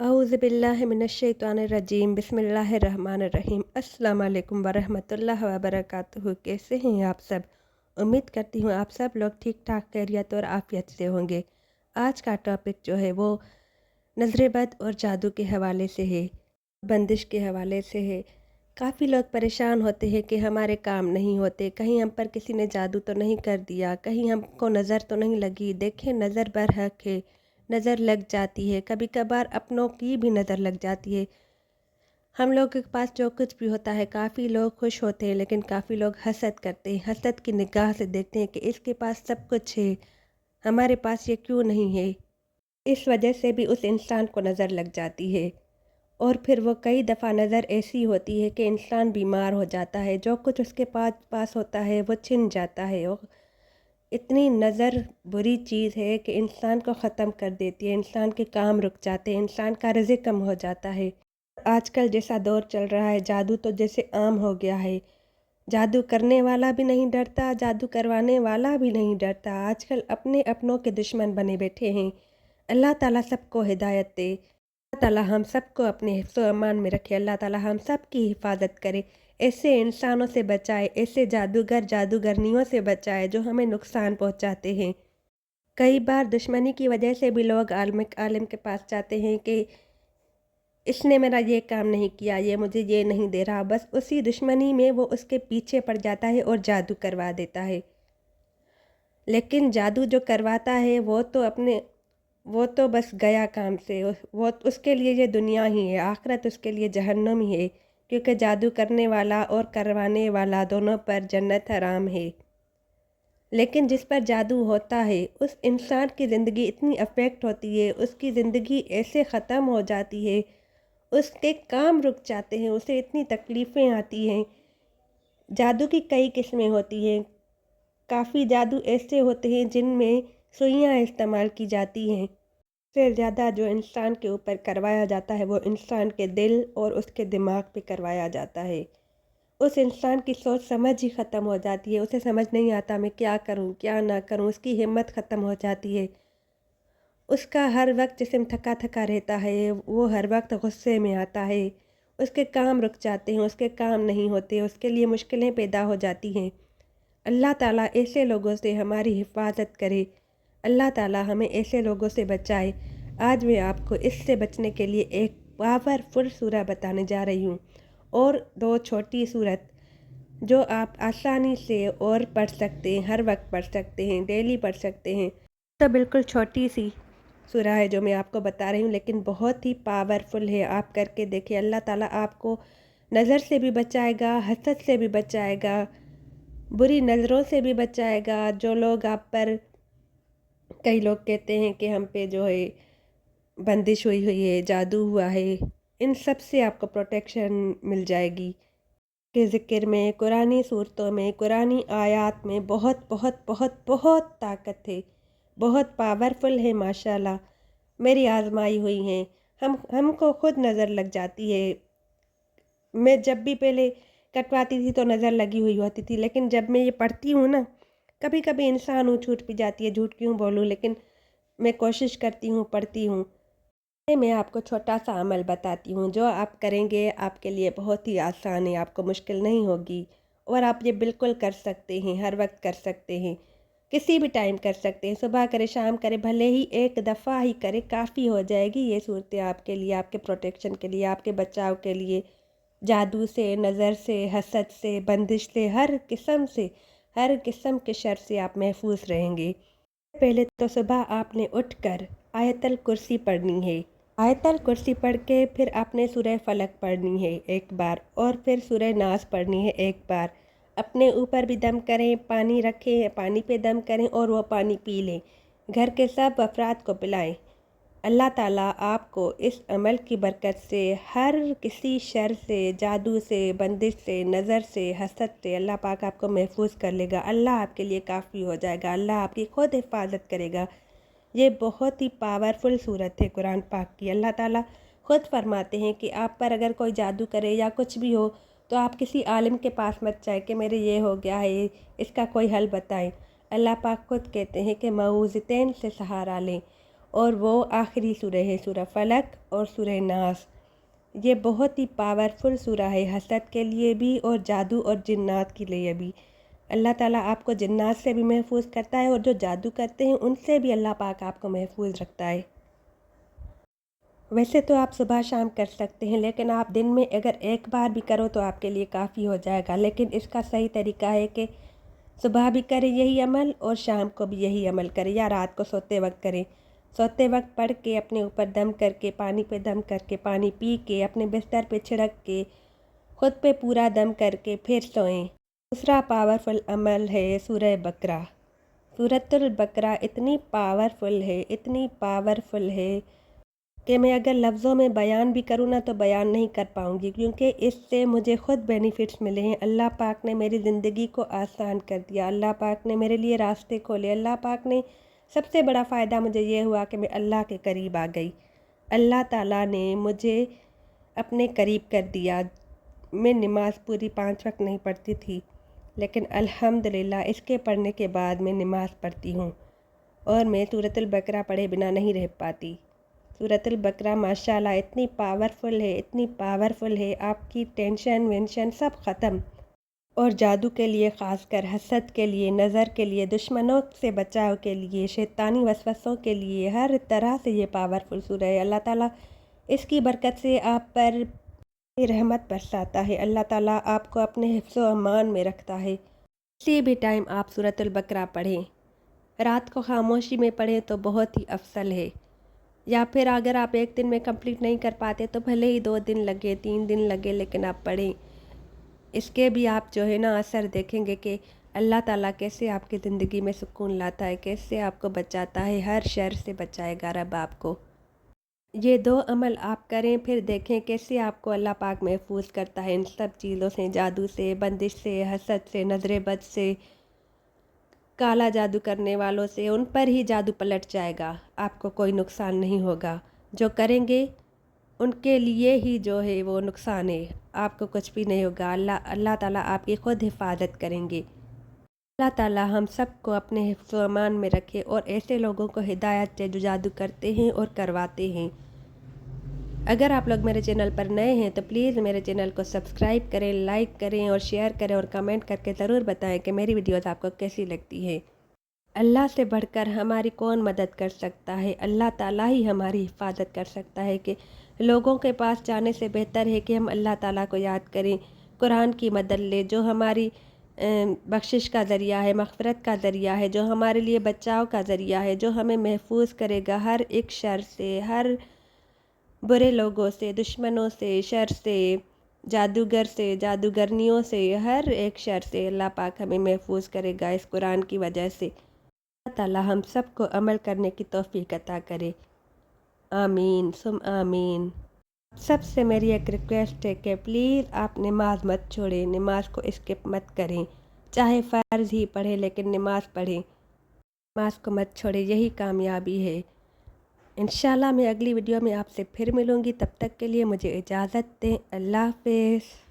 औज़ुबिल्लाहिमिनश्शैतानिर्रजीम बिस्मिल्लाहिर्रहमानिर्रहीम अस्सलाम वालेकुम वरहमतुल्लाहि वबरकातुहू। कैसे हैं आप सब? उम्मीद करती हूँ आप सब लोग ठीक ठाक खैरियत और आफियत से होंगे। आज का टॉपिक जो है वो नज़र बद और जादू के हवाले से है, बंदिश के हवाले से है। काफ़ी लोग परेशान होते हैं कि हमारे काम नहीं होते, कहीं हम पर किसी ने जादू तो नहीं कर दिया, कहीं हमको नज़र तो नहीं लगी। देखें, नज़र बरहक है, नज़र लग जाती है, कभी कभार अपनों की भी नज़र लग जाती है। हम लोग के पास जो कुछ भी होता है, काफ़ी लोग खुश होते हैं, लेकिन काफ़ी लोग हसद करते हैं, हसद की निगाह से देखते हैं कि इसके पास सब कुछ है, हमारे पास ये क्यों नहीं है। इस वजह से भी उस इंसान को नज़र लग जाती है। और फिर वो कई दफ़ा नज़र ऐसी होती है कि इंसान बीमार हो जाता है, जो कुछ उसके पास पास होता है वो छिन जाता है। और इतनी नज़र बुरी चीज़ है कि इंसान को ख़त्म कर देती है, इंसान के काम रुक जाते हैं, इंसान का रिज़्क़ कम हो जाता है। आजकल जैसा दौर चल रहा है, जादू तो जैसे आम हो गया है। जादू करने वाला भी नहीं डरता, जादू करवाने वाला भी नहीं डरता। आजकल अपने अपनों के दुश्मन बने बैठे हैं। अल्लाह ताला सबको हिदायत दे। अल्लाह ताला हम सबको अपने हिफ्ज़ व अमान में रखे। अल्लाह ताला हम सब की हिफाजत करे, ऐसे इंसानों से बचाए, ऐसे जादूगर जादूगरनियों से बचाए जो हमें नुकसान पहुंचाते हैं। कई बार दुश्मनी की वजह से भी लोग आलिम के पास जाते हैं कि इसने मेरा ये काम नहीं किया, ये मुझे ये नहीं दे रहा। बस उसी दुश्मनी में वो उसके पीछे पड़ जाता है और जादू करवा देता है। लेकिन जादू जो करवाता है वो तो बस गया काम से। वो उसके लिए ये दुनिया ही है, आखिरत उसके लिए जहन्नम ही है। क्योंकि जादू करने वाला और करवाने वाला दोनों पर जन्नत हराम है। लेकिन जिस पर जादू होता है उस इंसान की ज़िंदगी इतनी अफेक्ट होती है, उसकी ज़िंदगी ऐसे ख़त्म हो जाती है, उसके काम रुक जाते हैं, उसे इतनी तकलीफ़ें आती हैं। जादू की कई किस्में होती हैं। काफ़ी जादू ऐसे होते हैं जिनमें सुइयाँ इस्तेमाल की जाती हैं। सबसे ज़्यादा जो इंसान के ऊपर करवाया जाता है वो इंसान के दिल और उसके दिमाग पे करवाया जाता है। उस इंसान की सोच समझ ही ख़त्म हो जाती है, उसे समझ नहीं आता मैं क्या करूं क्या ना करूं, उसकी हिम्मत ख़त्म हो जाती है। उसका हर वक्त जिस्म थका थका रहता है, वो हर वक्त गुस्से में आता है, उसके काम रुक जाते हैं, उसके काम नहीं होते, उसके लिए मुश्किलें पैदा हो जाती हैं। अल्लाह ताला ऐसे लोगों से हमारी हिफाजत करे, अल्लाह ताला हमें ऐसे लोगों से बचाए। आज मैं आपको इससे बचने के लिए एक पावरफुल सूरह बताने जा रही हूँ, और दो छोटी सूरत जो आप आसानी से और पढ़ सकते हैं, हर वक्त पढ़ सकते हैं, डेली पढ़ सकते हैं। तो बिल्कुल छोटी सी सूरह है जो मैं आपको बता रही हूँ, लेकिन बहुत ही पावरफुल है। आप करके देखिए, अल्लाह ताला आपको नज़र से भी बचाएगा, हसद से भी बचाएगा, बुरी नज़रों से भी बचाएगा। जो लोग आप पर, कई लोग कहते हैं कि हम पे जो है बंदिश हुई हुई है, जादू हुआ है, इन सब से आपको प्रोटेक्शन मिल जाएगी। के ज़िक्र में, कुरानी सूरतों में, कुरानी आयात में बहुत बहुत बहुत बहुत ताकत है, बहुत पावरफुल है माशाल्लाह। मेरी आजमाई हुई हैं, हमको खुद नज़र लग जाती है। मैं जब भी पहले कटवाती थी तो नज़र लगी हुई होती थी, लेकिन जब मैं ये पढ़ती हूँ ना, कभी कभी इंसान हूँ, छूट भी जाती है, झूठ क्यों बोलूँ, लेकिन मैं कोशिश करती हूँ, पढ़ती हूँ। मैं आपको छोटा सा अमल बताती हूँ, जो आप करेंगे आपके लिए बहुत ही आसान है, आपको मुश्किल नहीं होगी, और आप ये बिल्कुल कर सकते हैं, हर वक्त कर सकते हैं, किसी भी टाइम कर सकते हैं। सुबह करे, शाम करे, भले ही एक दफ़ा ही करे, काफ़ी हो जाएगी ये सूरतें आपके लिए, आपके प्रोटेक्शन के लिए, आपके बचाव के लिए। जादू से, नज़र से, हसद से, बंदिश से, हर किस्म के शर से आप महफूज रहेंगे। पहले तो सुबह आपने उठकर आयतल कुर्सी पढ़नी है। आयतल कुर्सी पढ़ के फिर आपने सूरह फलक पढ़नी है एक बार, और फिर सूरह नास पढ़नी है एक बार। अपने ऊपर भी दम करें, पानी रखें, पानी पे दम करें और वो पानी पी लें। घर के सब अफराद को पिलाएं। अल्लाह ताला आपको इस अमल की बरकत से हर किसी शर से, जादू से, बंदिश से, नज़र से, हसद से अल्लाह पाक आपको महफूज कर लेगा। अल्लाह आपके लिए काफ़ी हो जाएगा, अल्लाह आपकी खुद हिफाजत करेगा। ये बहुत ही पावरफुल सूरत है कुरान पाक की। अल्लाह ताला खुद फरमाते हैं कि आप पर अगर कोई जादू करे या कुछ भी हो तो आप किसी आलिम के पास मत जाए कि मेरे ये हो गया है, इसका कोई हल बताएं। अल्लाह पाक खुद कहते हैं कि मऊज़तैन से सहारा लें, اور وہ آخری سورہ ہے سورہ فلق اور سورہ ناس۔ یہ بہت ہی پاورفل سورہ ہے حسد کے لیے بھی اور جادو اور جنات کے لیے بھی۔ اللہ تعالیٰ آپ کو جنات سے بھی محفوظ کرتا ہے اور جو جادو کرتے ہیں ان سے بھی اللہ پاک آپ کو محفوظ رکھتا ہے۔ ویسے تو آپ صبح شام کر سکتے ہیں، لیکن آپ دن میں اگر ایک بار بھی کرو تو آپ کے لیے کافی ہو جائے گا، لیکن اس کا صحیح طریقہ ہے کہ صبح بھی کریں یہی عمل اور شام کو بھی یہی عمل کریں، یا رات کو سوتے وقت کریں۔ سوتے وقت پڑھ کے اپنے اوپر دم کر کے، پانی پہ دم کر کے، پانی پی کے، اپنے بستر پہ چھڑک کے، خود پہ پورا دم کر کے پھر سوئیں۔ دوسرا پاورفل عمل ہے سورہ بقرہ۔ سورۃ البقرہ اتنی پاورفل ہے کہ میں اگر لفظوں میں بیان بھی کروں نا تو بیان نہیں کر پاؤں گی، کیونکہ اس سے مجھے خود بینیفٹس ملے ہیں۔ اللہ پاک نے میری زندگی کو آسان کر دیا، اللہ پاک نے میرے لیے راستے کھولے، اللہ پاک نے سب سے بڑا فائدہ مجھے یہ ہوا کہ میں اللہ کے قریب آ گئی۔ اللہ تعالیٰ نے مجھے اپنے قریب کر دیا۔ میں نماز پوری 5 وقت نہیں پڑھتی تھی، لیکن الحمدللہ اس کے پڑھنے کے بعد میں نماز پڑھتی ہوں اور میں سورۃ البقرہ پڑھے بنا نہیں رہ پاتی۔ سورۃ البقرہ ماشاءاللہ اتنی پاورفل ہے، آپ کی ٹینشن وینشن سب ختم۔ اور جادو کے لیے، خاص کر حسد کے لیے، نظر کے لیے، دشمنوں سے بچاؤ کے لیے، شیطانی وسوسوں کے لیے، ہر طرح سے یہ پاورفل سورہ ہے۔ اللہ تعالیٰ اس کی برکت سے آپ پر رحمت برساتا ہے، اللہ تعالیٰ آپ کو اپنے حفظ و امان میں رکھتا ہے۔ کسی بھی ٹائم آپ سورۃ البقرہ پڑھیں، رات کو خاموشی میں پڑھیں تو بہت ہی افضل ہے، یا پھر اگر آپ ایک دن میں کمپلیٹ نہیں کر پاتے تو بھلے ہی 2 دن لگے، 3 دن لگے، لیکن آپ پڑھیں۔ اس کے بھی آپ جو ہے نا اثر دیکھیں گے کہ اللہ تعالیٰ کیسے آپ کی زندگی میں سکون لاتا ہے، کیسے آپ کو بچاتا ہے، ہر شر سے بچائے گا رب آپ کو۔ یہ 2 عمل آپ کریں، پھر دیکھیں کیسے آپ کو اللہ پاک محفوظ کرتا ہے ان سب چیزوں سے، جادو سے، بندش سے، حسد سے، نظر بد سے، کالا جادو کرنے والوں سے، ان پر ہی جادو پلٹ جائے گا، آپ کو کوئی نقصان نہیں ہوگا۔ جو کریں گے ان کے لیے ہی جو ہے وہ نقصان ہے، آپ کو کچھ بھی نہیں ہوگا۔ اللہ تعالیٰ آپ کی خود حفاظت کریں گے۔ اللہ تعالیٰ ہم سب کو اپنے حفظ و امان میں رکھے اور ایسے لوگوں کو ہدایت دے جو جادو کرتے ہیں اور کرواتے ہیں۔ اگر آپ لوگ میرے چینل پر نئے ہیں تو پلیز میرے چینل کو سبسکرائب کریں، لائک کریں اور شیئر کریں اور کمنٹ کر کے ضرور بتائیں کہ میری ویڈیوز آپ کو کیسی لگتی ہے۔ اللہ سے بڑھ کر ہماری کون مدد کر سکتا ہے؟ اللہ تعالیٰ ہی ہماری حفاظت کر سکتا ہے، کہ لوگوں کے پاس جانے سے بہتر ہے کہ ہم اللہ تعالیٰ کو یاد کریں، قرآن کی مدد لیں، جو ہماری بخشش کا ذریعہ ہے، مغفرت کا ذریعہ ہے، جو ہمارے لیے بچاؤ کا ذریعہ ہے، جو ہمیں محفوظ کرے گا ہر ایک شر سے، ہر برے لوگوں سے، دشمنوں سے، شر سے، جادوگر سے، جادوگرنیوں سے، ہر ایک شر سے اللہ پاک ہمیں محفوظ کرے گا اس قرآن کی وجہ سے۔ اللہ تعالیٰ ہم سب کو عمل کرنے کی توفیق عطا کرے، آمین ثم آمین۔ سب سے میری ایک ریکویسٹ ہے کہ پلیز آپ نماز مت چھوڑیں، نماز کو اسکپ مت کریں، چاہے فرض ہی پڑھیں لیکن نماز پڑھیں، نماز کو مت چھوڑیں، یہی کامیابی ہے۔ انشاءاللہ میں اگلی ویڈیو میں آپ سے پھر ملوں گی، تب تک کے لیے مجھے اجازت دیں، اللہ حافظ۔